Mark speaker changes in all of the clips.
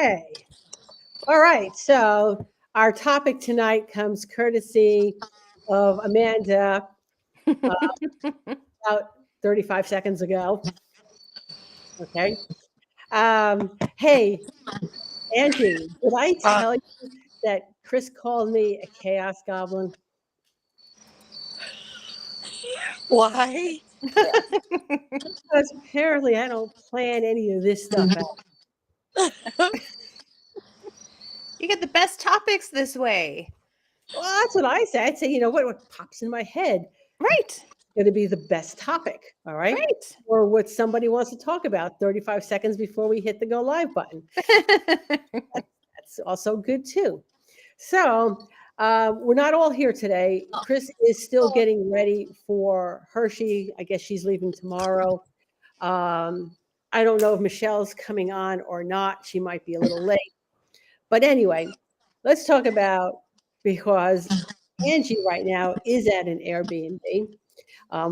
Speaker 1: Okay. All right. So our topic tonight comes courtesy of Amanda about 35 seconds ago. Okay. Hey, Angie, did I tell you that Chris called me a chaos goblin?
Speaker 2: Why?
Speaker 1: Because apparently I don't plan any of this stuff out.
Speaker 3: You get the best topics this way.
Speaker 1: Well, that's what I say. I'd say, what pops in my head
Speaker 3: Right.
Speaker 1: going to be the best topic. All right.
Speaker 3: Right.
Speaker 1: Or what somebody wants to talk about 35 seconds before we hit the go live button. That's also good too. So we're not all here today. Chris is still getting ready for Hershey. I guess she's leaving tomorrow. I don't know if Michelle's coming on or not. She might be a little late. But anyway, let's talk about, because Angie right now is at an Airbnb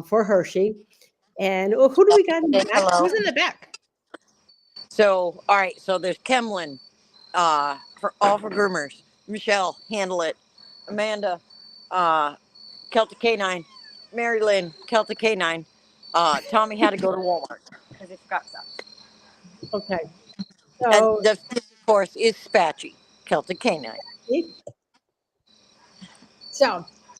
Speaker 1: for Hershey. And who do we got in the back?
Speaker 2: Hello.
Speaker 3: Who's in the back?
Speaker 2: So, all right. So there's Kemlyn, for all for groomers. Michelle, handle it. Amanda, Celtic K9. Mary Lynn, Celtic K9. Tommy had to go to Walmart because he forgot something.
Speaker 1: Okay.
Speaker 2: And
Speaker 1: So,
Speaker 2: the fifth, of course, is Spatchy, Celtic K9.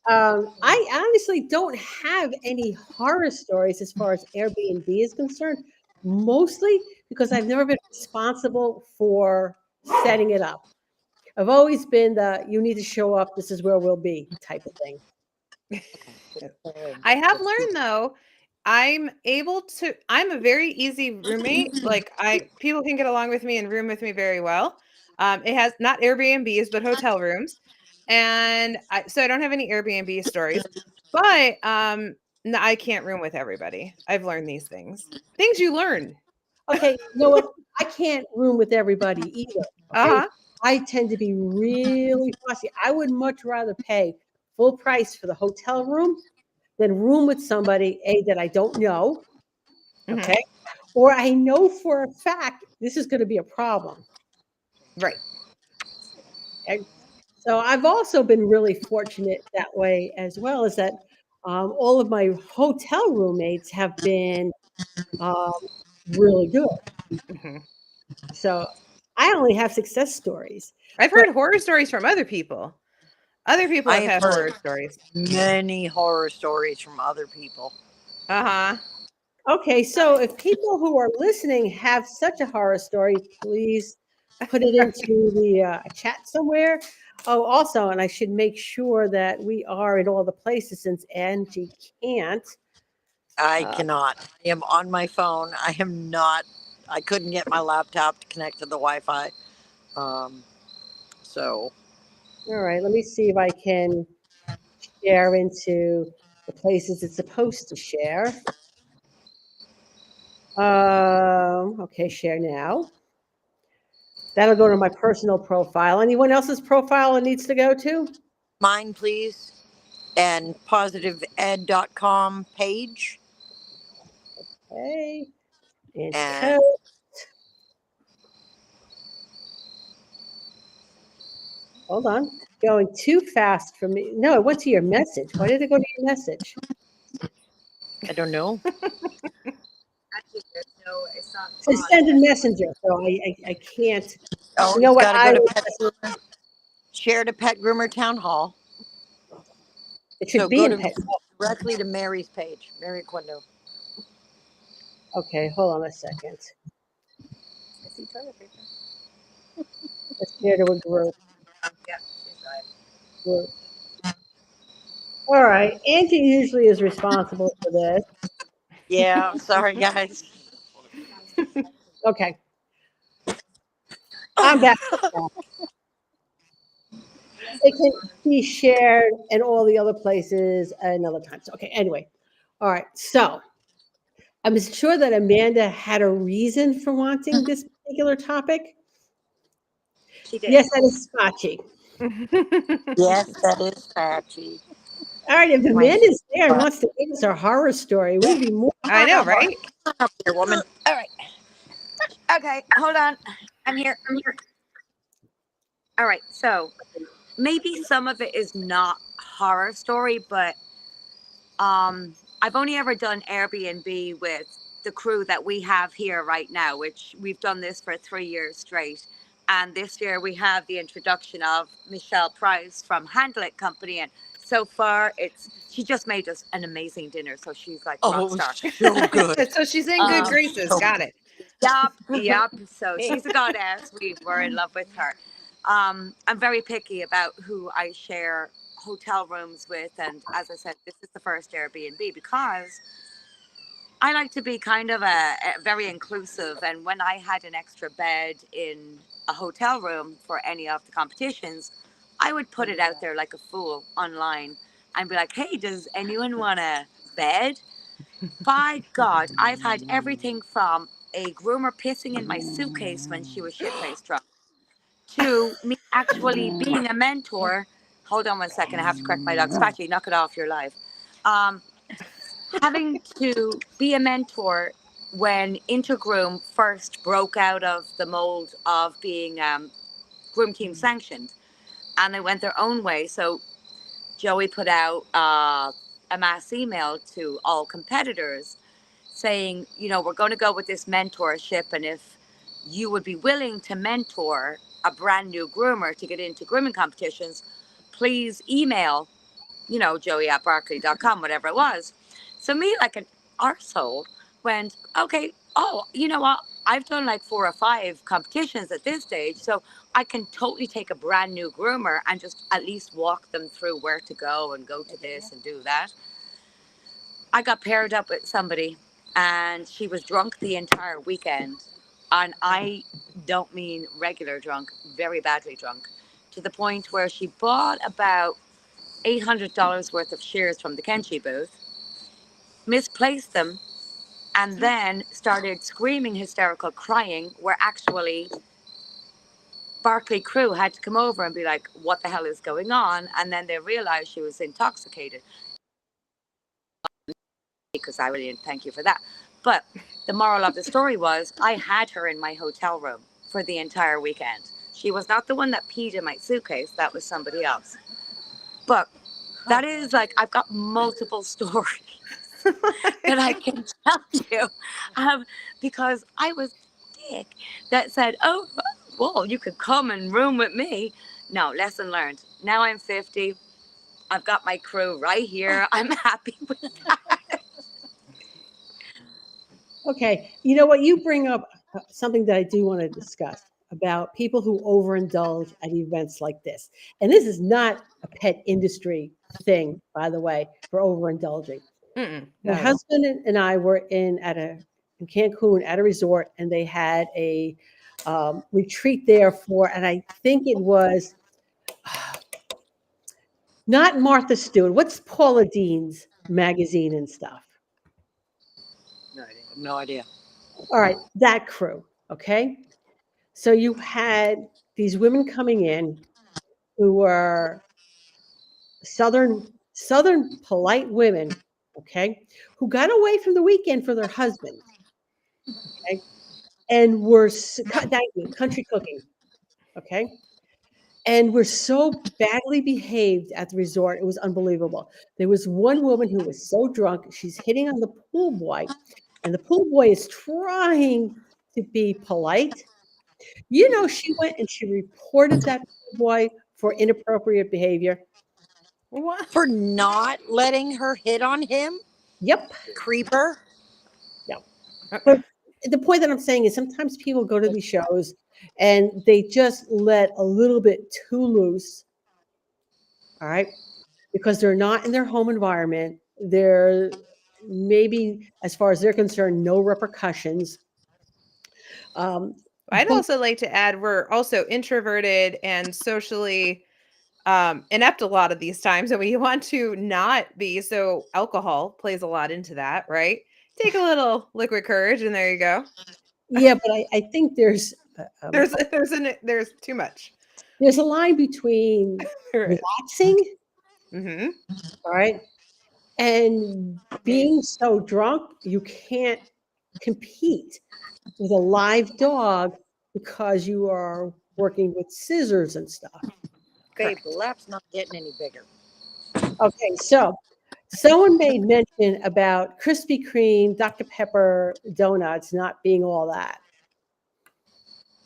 Speaker 1: I honestly don't have any horror stories as far as Airbnb is concerned, mostly because I've never been responsible for setting it up. I've always been the you need to show up, this is where we'll be type of thing.
Speaker 3: I have learned though, I'm a very easy roommate. Like people can get along with me and room with me very well. It has not Airbnbs, but hotel rooms. And so I don't have any Airbnb stories, but no, I can't room with everybody. I've learned these things you learn.
Speaker 1: Okay, you know what? I can't room with everybody either. Okay? I tend to be really fussy. I would much rather pay full price for the hotel room than room with somebody that I don't know. Okay. Or I know for a fact this is going to be a problem.
Speaker 3: Right.
Speaker 1: Okay. So I've also been really fortunate that way as well, is that all of my hotel roommates have been really good. So I only have success stories.
Speaker 3: I've heard horror stories from other people. Other people have had horror stories.
Speaker 2: Many horror stories from other people.
Speaker 1: Okay, so if people who are listening have such a horror story, please put it into the chat somewhere. Oh, also, and I should make sure that we are in all the places since Angie can't.
Speaker 2: I cannot. I am on my phone. I am not. I couldn't get my laptop to connect to the Wi-Fi. So.
Speaker 1: All right, let me see if I can share into the places it's supposed to share. Okay, share now. That'll go to my personal profile. Anyone else's profile it needs to go to?
Speaker 2: Mine, please. And positiveed.com page.
Speaker 1: Okay.
Speaker 2: And
Speaker 1: hold on. Going too fast for me. No, it went to your message. Why did it go to your message?
Speaker 2: I don't know.
Speaker 1: It's send a messenger, so I can't.
Speaker 2: Oh,
Speaker 1: you know what?
Speaker 2: Share to Pet Groomer Town Hall.
Speaker 1: It should be in Pet.
Speaker 2: Directly to Mary's page, Mary Quindo.
Speaker 1: Okay, hold on a second. Let's share to a group.
Speaker 2: Yeah, she's right.
Speaker 1: Group. All right, Angie usually is responsible for this.
Speaker 2: Yeah, I'm sorry, guys.
Speaker 1: Okay. I'm back. It can be shared in all the other places another time. So, okay, anyway. All right, so I'm sure that Amanda had a reason for wanting this particular topic.
Speaker 2: She did.
Speaker 1: Yes, that is Scotchy.
Speaker 2: Yes, that is Patchy.
Speaker 1: All right, if Amanda's there and wants to give us our horror story, we'd be more.
Speaker 3: I know, right?
Speaker 2: Up here, woman.
Speaker 4: All right. Okay, hold on. I'm here. All right. So maybe some of it is not horror story, but I've only ever done Airbnb with the crew that we have here right now, which we've done this for 3 years straight. And this year we have the introduction of Michelle Price from Handle It Company. And so far, she just made us an amazing dinner. So she's like
Speaker 2: Oh,
Speaker 4: rock
Speaker 2: it was
Speaker 4: star.
Speaker 2: so good.
Speaker 3: So she's in good
Speaker 4: Um,
Speaker 3: graces.
Speaker 2: So
Speaker 3: Got it.
Speaker 4: Yep. So she's a goddess. We were in love with her. I'm very picky about who I share hotel rooms with. And as I said, this is the first Airbnb because I like to be kind of a very inclusive. And when I had an extra bed in a hotel room for any of the competitions, I would put it out there like a fool online and be like, hey, does anyone want a bed? By God, I've had everything from a groomer pissing in my suitcase when she was shit-faced drunk to me actually being a mentor. Hold on one second. I have to correct my dog. Scratchy, knock it off. You're live. Um, Having to be a mentor when Intergroom first broke out of the mold of being Groom Team sanctioned and they went their own way. So Joey put out a mass email to all competitors saying, we're going to go with this mentorship. And if you would be willing to mentor a brand new groomer to get into grooming competitions, please email, Joey at Barkley.com, whatever it was. So me, like an arsehole, went, okay, oh, you know what? I've done like 4 or 5 competitions at this stage, so I can totally take a brand new groomer and just at least walk them through where to go and go to this and do that. I got paired up with somebody and she was drunk the entire weekend. And I don't mean regular drunk, very badly drunk, to the point where she bought about $800 worth of shares from the Kenshi booth, misplaced them, and then started screaming, hysterical, crying, where actually Barclay crew had to come over and be like, what the hell is going on? And then they realized she was intoxicated. Because I really didn't thank you for that. But the moral of the story was I had her in my hotel room for the entire weekend. She was not the one that peed in my suitcase. That was somebody else. But that is like, I've got multiple stories that I can tell you because I was dick that said, oh, well, you could come and room with me. No, lesson learned. Now I'm 50. I've got my crew right here. I'm happy with that.
Speaker 1: Okay, you know what? You bring up something that I do want to discuss about people who overindulge at events like this. And this is not a pet industry thing, by the way, for overindulging.
Speaker 3: Mm-mm,
Speaker 1: My
Speaker 3: not at all.
Speaker 1: husband and I were in Cancun at a resort, and they had a retreat there for, and I think it was not Martha Stewart. What's Paula Dean's magazine and stuff?
Speaker 2: No idea.
Speaker 1: All right, that crew. Okay, so you had these women coming in who were southern polite women, okay, who got away from the weekend for their husbands, okay, and were thank you, country cooking, okay, and were so badly behaved at the resort, it was unbelievable. There was one woman who was so drunk, she's hitting on the pool boy, and the pool boy is trying to be polite. She went and she reported that pool boy for inappropriate behavior.
Speaker 3: What?
Speaker 2: For not letting her hit on him?
Speaker 1: Yep.
Speaker 2: Creeper?
Speaker 1: Yeah. But the point that I'm saying is sometimes people go to these shows and they just let a little bit too loose, all right, because they're not in their home environment. They're maybe, as far as they're concerned, no repercussions.
Speaker 3: I'd
Speaker 1: But
Speaker 3: also like to add we're also introverted and socially inept a lot of these times, and we want to not be. So alcohol plays a lot into that, right? Take a little liquid courage, and there you go.
Speaker 1: yeah, but I think there's
Speaker 3: There's too much.
Speaker 1: there's a line between
Speaker 3: There is.
Speaker 1: relaxing,
Speaker 3: Mm-hmm.
Speaker 1: all right, and being so drunk you can't compete with a live dog because you are working with scissors and stuff.
Speaker 2: Babe, the lap's not getting any bigger.
Speaker 1: Okay, so someone made mention about Krispy Kreme, Dr. Pepper donuts not being all that.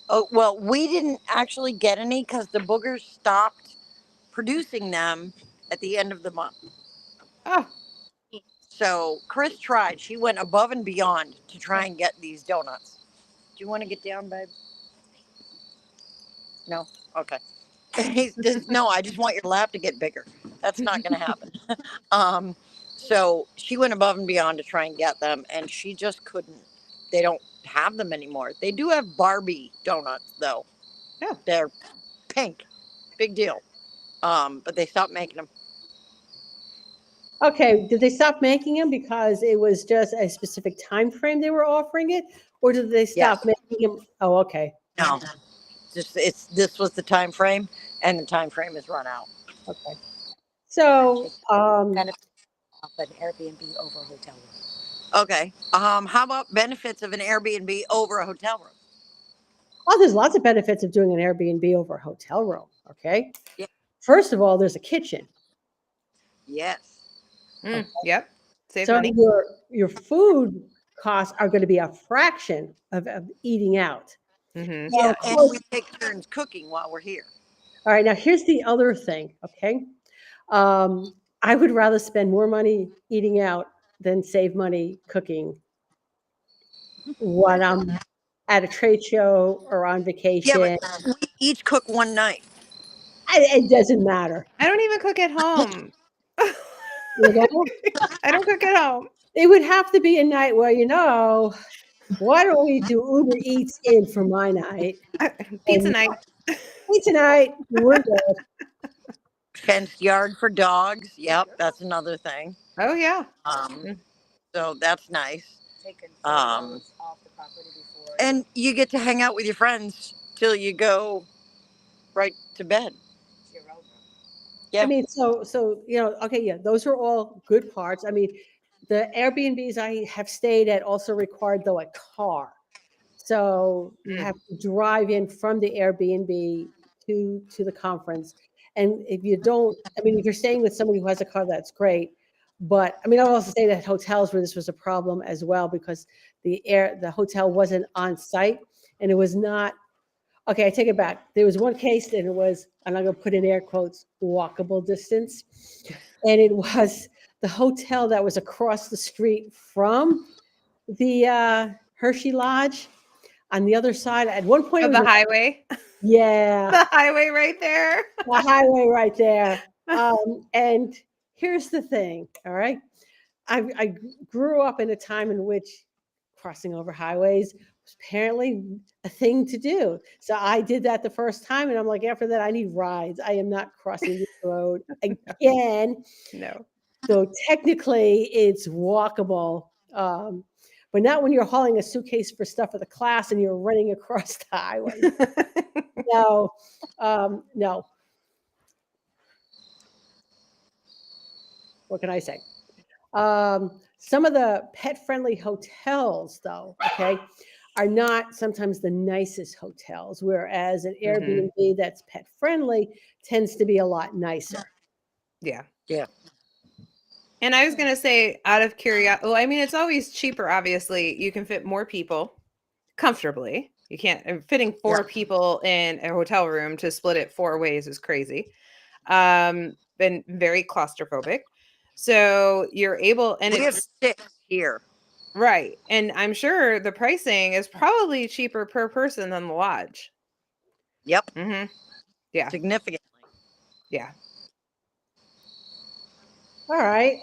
Speaker 2: Oh, well, we didn't actually get any because the boogers stopped producing them at the end of the month.
Speaker 3: Oh,
Speaker 2: So Chris tried. She went above and beyond to try and get these donuts. Do you want to get down, babe? No? Okay. He's just, no, I just want your lap to get bigger. That's not going to happen. Um, so she went above and beyond to try and get them, and she just couldn't. They don't have them anymore. They do have Barbie donuts, though.
Speaker 3: Yeah.
Speaker 2: They're pink. Big deal. But they stopped making them.
Speaker 1: Okay, did they stop making them because it was just a specific time frame they were offering it, or did they stop making them? Oh, okay.
Speaker 2: No. Just this was the time frame, and the time frame has run out.
Speaker 1: Okay. So,
Speaker 4: Benefit of an Airbnb over a hotel room.
Speaker 2: Okay. How about benefits of an Airbnb over a hotel room?
Speaker 1: oh, there's lots of benefits of doing an Airbnb over a hotel room. Okay.
Speaker 2: Yeah.
Speaker 1: First of all, there's a kitchen.
Speaker 2: Yes.
Speaker 3: Yep. Save
Speaker 1: So
Speaker 3: money.
Speaker 1: your food costs are going to be a fraction of eating out.
Speaker 3: Mm-hmm.
Speaker 1: Now,
Speaker 2: Yeah,
Speaker 1: of
Speaker 2: and
Speaker 1: course-
Speaker 2: we take turns cooking while we're here.
Speaker 1: all right. Now, here's the other thing. Okay. I would rather spend more money eating out than save money cooking when I'm at a trade show or on vacation.
Speaker 2: Yeah, but we each cook one night.
Speaker 1: It doesn't matter.
Speaker 3: I don't even cook at home.
Speaker 1: You know?
Speaker 3: I don't cook at home.
Speaker 1: It would have to be a night where, why don't we do Uber Eats in for my night?
Speaker 3: Pizza
Speaker 1: And
Speaker 3: night.
Speaker 1: Pizza night, we're good.
Speaker 2: Fenced yard for dogs. Yep, that's another thing.
Speaker 3: Oh yeah.
Speaker 2: So that's nice.
Speaker 4: Taking
Speaker 2: Um,
Speaker 4: photos off the property before.
Speaker 2: And you get to hang out with your friends till you go right to bed.
Speaker 4: It's your own room.
Speaker 2: Yeah.
Speaker 1: I mean, so okay, yeah, those are all good parts. I mean, the Airbnbs I have stayed at also required though a car. So you have to drive in from the Airbnb to the conference. And if you don't, I mean, if you're staying with somebody who has a car, that's great. But I mean, I'll also say that hotels where this was a problem as well because the hotel wasn't on site and it was not. Okay, I take it back. There was one case and it was, and I'm going to put in air quotes, walkable distance. And it was the hotel that was across the street from the Hershey Lodge on the other side. At one point, it
Speaker 3: Of
Speaker 1: was
Speaker 3: the highway.
Speaker 1: yeah,
Speaker 3: The highway right there.
Speaker 1: the highway right there. And here's the thing, all right? I grew up in a time in which crossing over highways was apparently a thing to do. So I did that the first time, and I'm like, after that, I need rides. I am not crossing this road again.
Speaker 3: No.
Speaker 1: So technically, it's walkable, but not when you're hauling a suitcase for stuff for the class and you're running across the highway. No, no. What can I say? Some of the pet-friendly hotels, though, okay, are not sometimes the nicest hotels, whereas an Airbnb that's pet-friendly tends to be a lot nicer.
Speaker 3: Yeah.
Speaker 2: Yeah.
Speaker 3: And I was going to say, out of curiosity, well, I mean, it's always cheaper, obviously. You can fit more people comfortably. You can't, fitting four people in a hotel room to split it 4 ways is crazy. And very claustrophobic. So you're able, and
Speaker 2: We have
Speaker 3: it's
Speaker 2: 6 here.
Speaker 3: right. And I'm sure the pricing is probably cheaper per person than the lodge.
Speaker 2: Yep.
Speaker 3: Mm-hmm. Yeah.
Speaker 2: Significantly.
Speaker 3: Yeah.
Speaker 1: All right.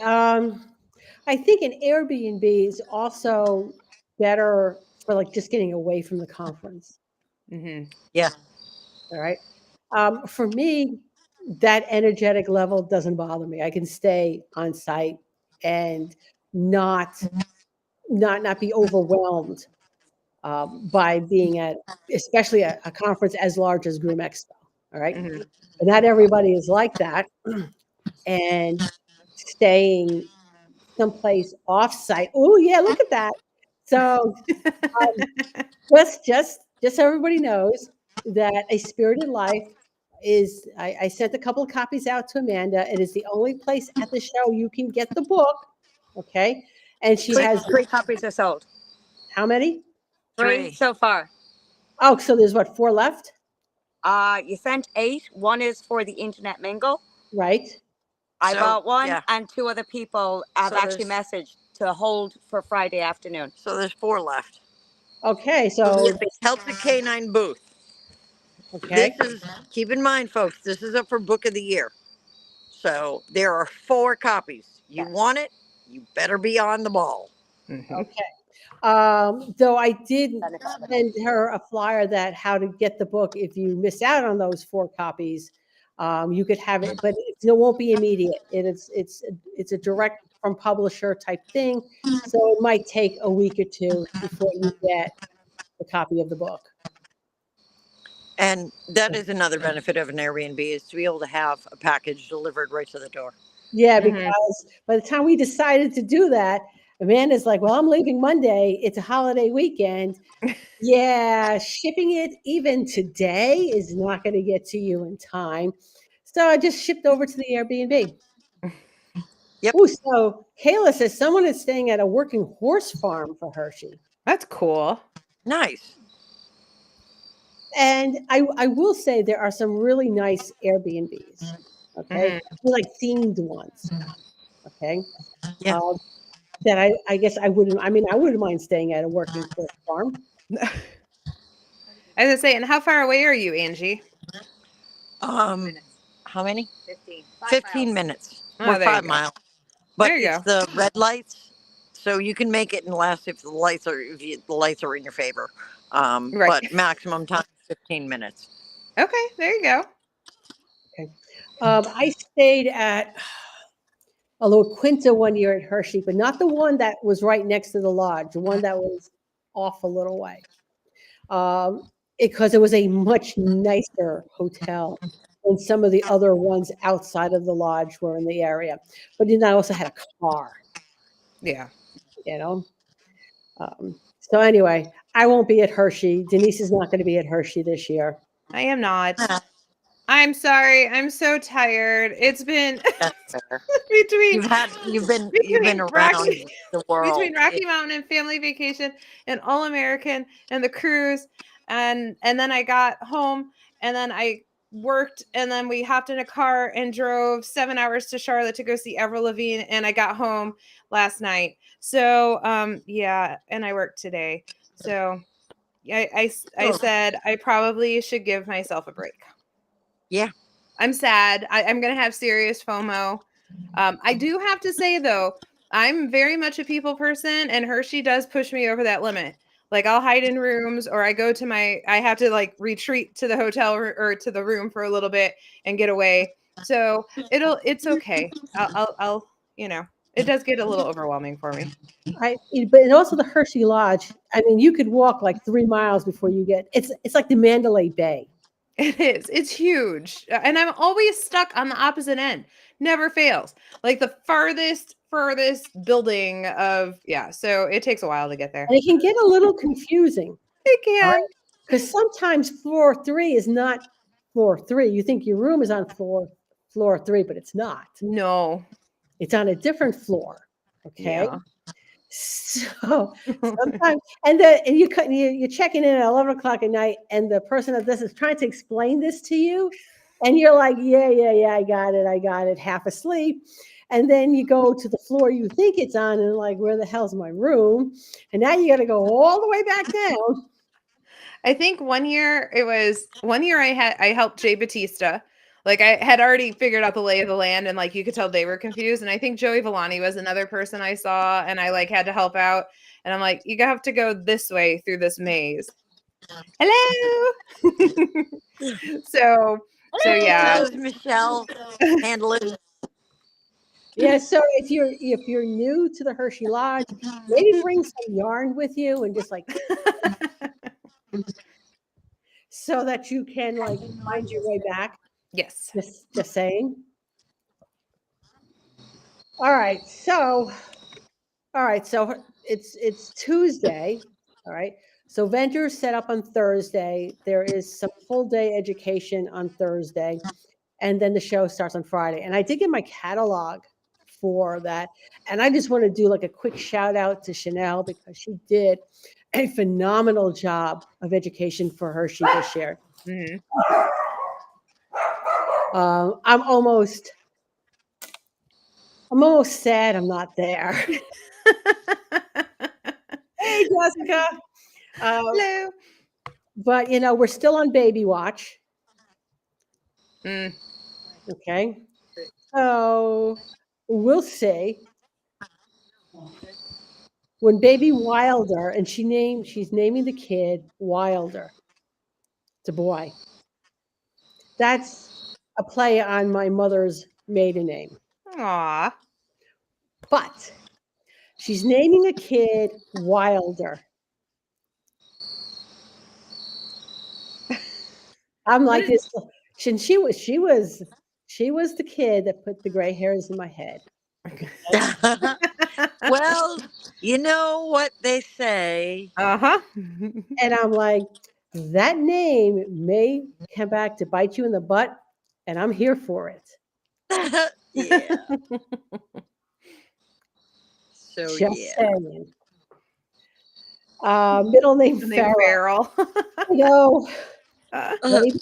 Speaker 1: I think an Airbnb is also better for like just getting away from the conference.
Speaker 3: Mm-hmm.
Speaker 2: Yeah.
Speaker 1: All right. For me, that energetic level doesn't bother me. I can stay on site and not be overwhelmed by being at, especially a conference as large as Groom Expo. All right.
Speaker 3: Mm-hmm.
Speaker 1: But not everybody is like that. And staying someplace off-site. Oh yeah, look at that. So just so everybody knows, that A Spirited Life is, I sent a couple of copies out to Amanda. It is the only place at the show you can get the book. Okay. And she has
Speaker 4: Three copies are sold.
Speaker 1: how many?
Speaker 4: Three
Speaker 2: Three.
Speaker 4: so far.
Speaker 1: Oh, so there's what, 4 left?
Speaker 4: You sent 8. One is for the Internet Mingle.
Speaker 1: Right.
Speaker 4: I
Speaker 2: So,
Speaker 4: bought one,
Speaker 2: yeah.
Speaker 4: and 2 other people have
Speaker 2: So
Speaker 4: actually messaged to hold for Friday afternoon.
Speaker 2: So there's 4 left.
Speaker 1: Okay.
Speaker 2: So
Speaker 1: So,
Speaker 2: the Celtic Canine booth.
Speaker 1: okay.
Speaker 2: This is, keep in mind, folks, this is up for book of the year. So there are 4 copies. You
Speaker 4: Yes.
Speaker 2: want it, you better be on the ball.
Speaker 1: Okay. Though I did send her a flyer that how to get the book if you miss out on those 4 copies. You could have it, but it won't be immediate. It's a direct from publisher type thing, so it might take a week or 2 before you get a copy of the book.
Speaker 2: And that is another benefit of an Airbnb is to be able to have a package delivered right to the door.
Speaker 1: Yeah,
Speaker 3: Mhm.
Speaker 1: because by the time we decided to do that, Amanda's like, "Well, I'm leaving Monday. It's a holiday weekend. Yeah, shipping it even today is not going to get to you in time." So I just shipped over to the Airbnb.
Speaker 2: Yep.
Speaker 1: Oh, so Kayla says someone is staying at a working horse farm for Hershey.
Speaker 3: That's cool.
Speaker 2: Nice.
Speaker 1: And I will say there are some really nice Airbnbs. Okay. Like themed ones. Okay.
Speaker 2: Yeah.
Speaker 1: That I guess I wouldn't mind staying at a working horse farm.
Speaker 3: I was gonna say, and how far away are you, Angie?
Speaker 2: How many?
Speaker 4: 15.
Speaker 2: 15 minutes.
Speaker 3: Oh,
Speaker 2: We're
Speaker 3: there you
Speaker 2: 5
Speaker 3: go.
Speaker 2: miles. But
Speaker 3: There you
Speaker 2: it's the red lights, so you can make it in less if the lights are in your favor.
Speaker 3: Right.
Speaker 2: But maximum time 15 minutes.
Speaker 3: Okay, there you go.
Speaker 1: Okay. I stayed at a little Quinta one year at Hershey, but not the one that was right next to the lodge, the one that was off a little way. Because it was a much nicer hotel than some of the other ones outside of the lodge were in the area. But then I also had a car,
Speaker 3: Yeah.
Speaker 1: you know. So anyway, I won't be at Hershey. Denise is not going to be at Hershey this year.
Speaker 3: I am not. I'm sorry. I'm so tired. It's been
Speaker 2: That's fair.
Speaker 3: between
Speaker 2: You've been
Speaker 3: between
Speaker 2: around
Speaker 3: Rocky,
Speaker 2: the world.
Speaker 3: between Rocky Mountain and Family Vacation and All American and the cruise, and then I got home and then I worked and then we hopped in a car and drove 7 hours to Charlotte to go see Avril Lavigne, and I got home last night. So yeah, and I worked today. So I said I probably should give myself a break.
Speaker 2: Yeah.
Speaker 3: I'm sad. I'm going to have serious FOMO. I do have to say, though, I'm very much a people person, and Hershey does push me over that limit. Like, I'll hide in rooms, or I have to like retreat to the hotel or to the room for a little bit and get away. So it's okay. I'll it does get a little overwhelming for me.
Speaker 1: But also the Hershey Lodge. I mean, you could walk like 3 miles before you get. It's like the Mandalay Bay.
Speaker 3: It is. It's huge. And I'm always stuck on the opposite end. Never fails. Like the furthest building of, yeah. So it takes a while to get there.
Speaker 1: And it can get a little confusing.
Speaker 3: It can.
Speaker 1: Because sometimes floor 3 is not floor 3. You think your room is on floor 3, but it's not.
Speaker 3: No.
Speaker 1: It's on a different floor. Okay.
Speaker 3: Yeah.
Speaker 1: So sometimes, and you're checking in at 11 o'clock at night, and the person that this is trying to explain this to you, and you're like, yeah, I got it, half asleep. And then you go to the floor you think it's on, and like, where the hell's my room? And now you got to go all the way back down.
Speaker 3: I think one year I helped Jay Batista. Like I had already figured out the lay of the land, and like you could tell they were confused. And I think Joey Villani was another person I saw, and I like had to help out. And I'm like, you have to go this way through this maze. Hello. So yeah.
Speaker 2: How's Michelle handling?
Speaker 1: Yeah, so if you're new to the Hershey Lodge, maybe bring some yarn with you and just like so that you can like find your way back.
Speaker 3: Yes.
Speaker 1: Just saying. All right, so it's Tuesday. All right. So vendors set up on Thursday. There is some full day education on Thursday, and then the show starts on Friday. And I did get my catalog for that. And I just want to do like a quick shout out to Chanel because she did a phenomenal job of education for her she just shared.
Speaker 3: Mhm.
Speaker 1: I'm almost sad I'm not there. Hey, Jessica.
Speaker 3: Hello.
Speaker 1: But we're still on baby watch.
Speaker 3: Mm.
Speaker 1: Okay. So we'll see. When baby Wilder, and she's naming the kid Wilder. It's a boy. That's a play on my mother's maiden name.
Speaker 3: Aw.
Speaker 1: But she's naming a kid Wilder. I'm
Speaker 3: What
Speaker 1: like
Speaker 3: is-
Speaker 1: this. And she was the kid that put the gray hairs in my head.
Speaker 2: Well, you know what they say.
Speaker 3: Uh-huh.
Speaker 1: And I'm like, that name may come back to bite you in the butt, and I'm here for it.
Speaker 2: Yeah. So
Speaker 1: Just
Speaker 2: yeah.
Speaker 1: saying. Middle name
Speaker 3: The name
Speaker 1: Farrell.
Speaker 3: Farrell.
Speaker 1: No,
Speaker 3: Uh,
Speaker 1: maybe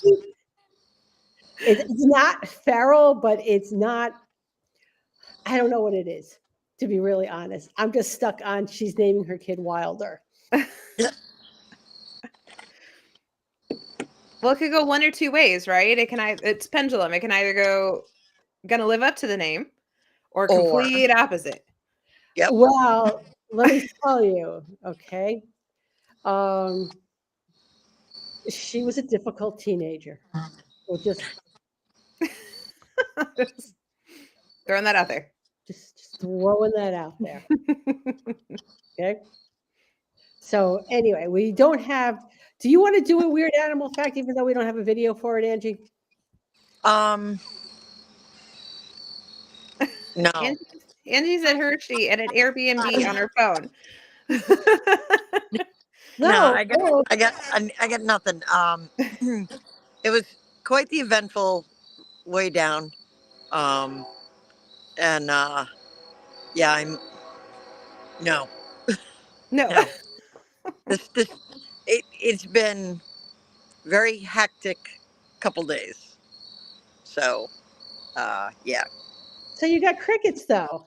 Speaker 1: it's not Farrell, but it's not. I don't know what it is. To be really honest, I'm just stuck on she's naming her kid Wilder.
Speaker 3: well, it could go one or two ways, right? It's pendulum. It can either go gonna live up to the name or
Speaker 2: Or
Speaker 3: complete opposite.
Speaker 2: yep.
Speaker 1: Well, let me tell you, okay. She was a difficult teenager. Well, just
Speaker 3: Just throwing that out there.
Speaker 1: just throwing that out there. Okay. So anyway, we don't have. Do you want to do a weird animal fact, even though we don't have a video for it, Angie?
Speaker 2: No.
Speaker 3: Angie said Hershey and an Airbnb on her phone.
Speaker 2: No,
Speaker 1: No. No.
Speaker 2: I got nothing. It was quite the eventful way down. Um, and yeah, no,
Speaker 3: No.
Speaker 2: no. It's been very hectic couple days. So, yeah.
Speaker 1: So you got crickets, though.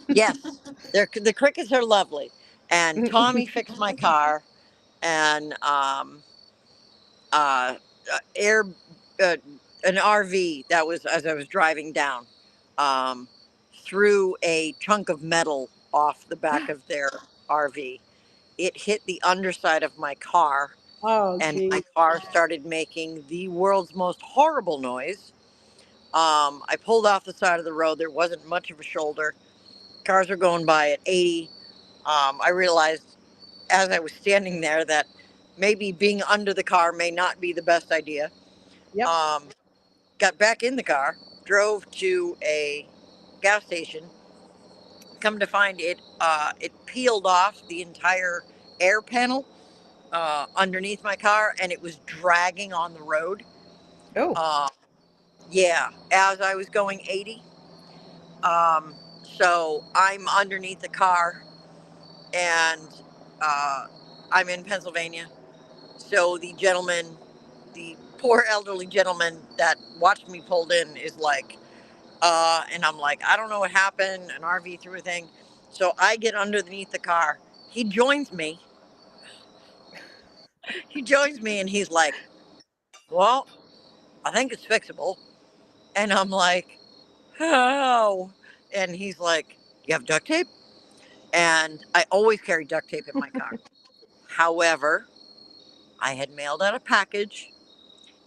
Speaker 2: Yes, the crickets are lovely. And Tommy fixed my car, and uh, air an RV that was as I was driving down, um, threw a chunk of metal off the back of their RV. It hit the underside of my car,
Speaker 1: Oh,
Speaker 2: and my
Speaker 1: gee.
Speaker 2: car started making the world's most horrible noise. I pulled off the side of the road. There wasn't much of a shoulder. Cars were going by at 80. I realized as I was standing there that maybe being under the car may not be the best idea.
Speaker 1: Yep.
Speaker 2: Um, got back in the car, drove to a gas station. Come to find it, it peeled off the entire air panel underneath my car, and it was dragging on the road.
Speaker 3: Oh.
Speaker 2: Uh, yeah, as I was going 80. Um, so I'm underneath the car, and uh, I'm in Pennsylvania. So the poor elderly gentleman that watched me pulled in is like, and I'm like, I don't know what happened. An RV threw a thing. So I get underneath the car. He joins me. He joins me, and he's like, well, I think it's fixable. And I'm like, how? And he's like, you have duct tape? And I always carry duct tape in my car. However, I had mailed out a package,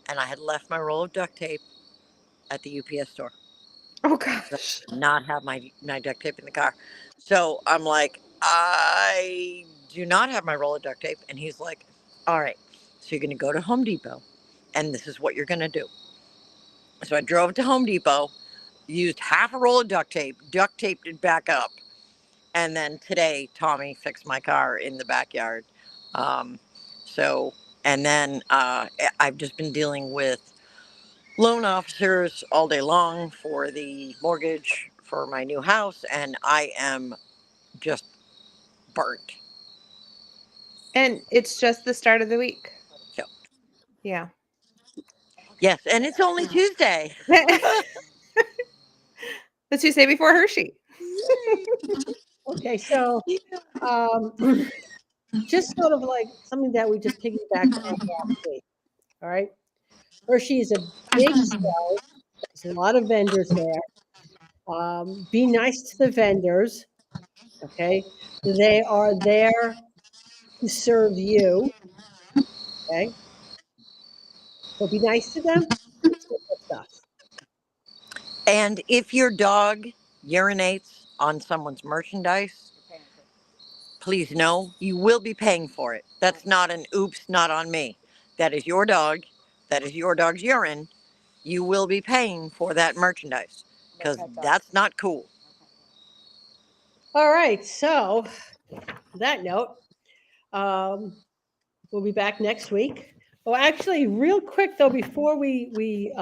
Speaker 2: and I had left my roll of duct tape at the UPS store.
Speaker 3: Oh
Speaker 2: So
Speaker 3: gosh.
Speaker 2: I did not have my duct tape in the car. So I'm like, I do not have my roll of duct tape. And he's like, all right, so you're going to go to Home Depot, and this is what you're going to do. So I drove to Home Depot, used half a roll of duct taped it back up. And then today, Tommy fixed my car in the backyard. So, and then I've just been dealing with loan officers all day long for the mortgage for my new house, and I am just burnt.
Speaker 3: And it's just the start of the week.
Speaker 2: So,
Speaker 3: Yeah.
Speaker 2: yes, and it's only Tuesday.
Speaker 3: The Tuesday before Hershey.
Speaker 1: Okay, so um, just sort of like something that we just piggybacked on last week. All right, Hershey is a big show. There's a lot of vendors there. Be nice to the vendors. Okay, they are there to serve you. Okay, so be nice to them. It's good stuff.
Speaker 2: And if your dog urinates on someone's merchandise, please know you will be paying for it. That's not an oops, not on me. That is your dog. That is your dog's urine. You will be paying for that merchandise because that's not cool.
Speaker 1: All right, so on that note, we'll be back next week. Well, actually, real quick though, before we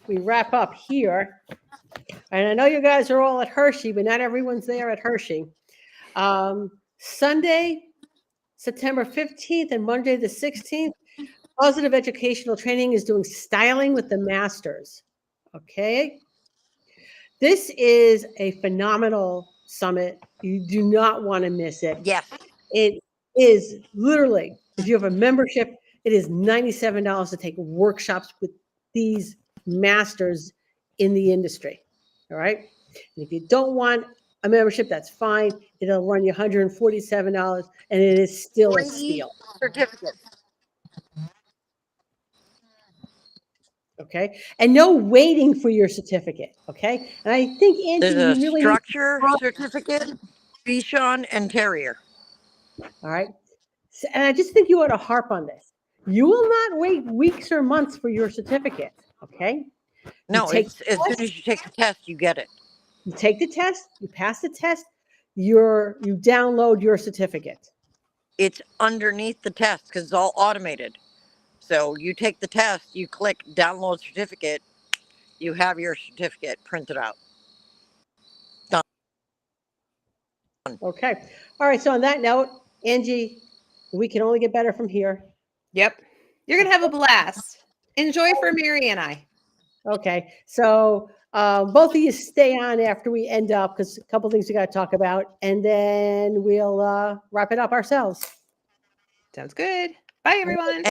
Speaker 1: wrap up here, and I know you guys are all at Hershey, but not everyone's there at Hershey. Sunday, September 15th and Monday the 16th, Positive Educational Training is doing styling with the masters. Okay. This is a phenomenal summit. You do not want to miss it.
Speaker 2: Yes.
Speaker 1: It is literally, if you have a membership, it is $97 to take workshops with these masters in the industry. All right. And if you don't want a membership, that's fine. It'll run you $147 and it is still a steal.
Speaker 2: Certificates.
Speaker 1: Okay. And no waiting for your certificate. Okay. And I think, Angie,
Speaker 2: There's a
Speaker 1: you really
Speaker 2: structure certificate, Bichon and Terrier.
Speaker 1: all right. So, and I just think you ought to harp on this. You will not wait weeks or months for your certificate. Okay.
Speaker 2: No,
Speaker 1: take
Speaker 2: it's as soon as you take the test, you get it.
Speaker 1: You take the test, you pass the test, you download your certificate.
Speaker 2: It's underneath the test because it's all automated. So you take the test, you click download certificate, you have your certificate printed out. Done.
Speaker 1: Okay. All right. So on that note, Angie, we can only get better from here.
Speaker 3: Yep. You're going to have a blast. Enjoy for Mary and I.
Speaker 1: Okay. So both of you stay on after we end up because a couple things we got to talk about, and then we'll wrap it up ourselves.
Speaker 3: Sounds good. Bye, everyone.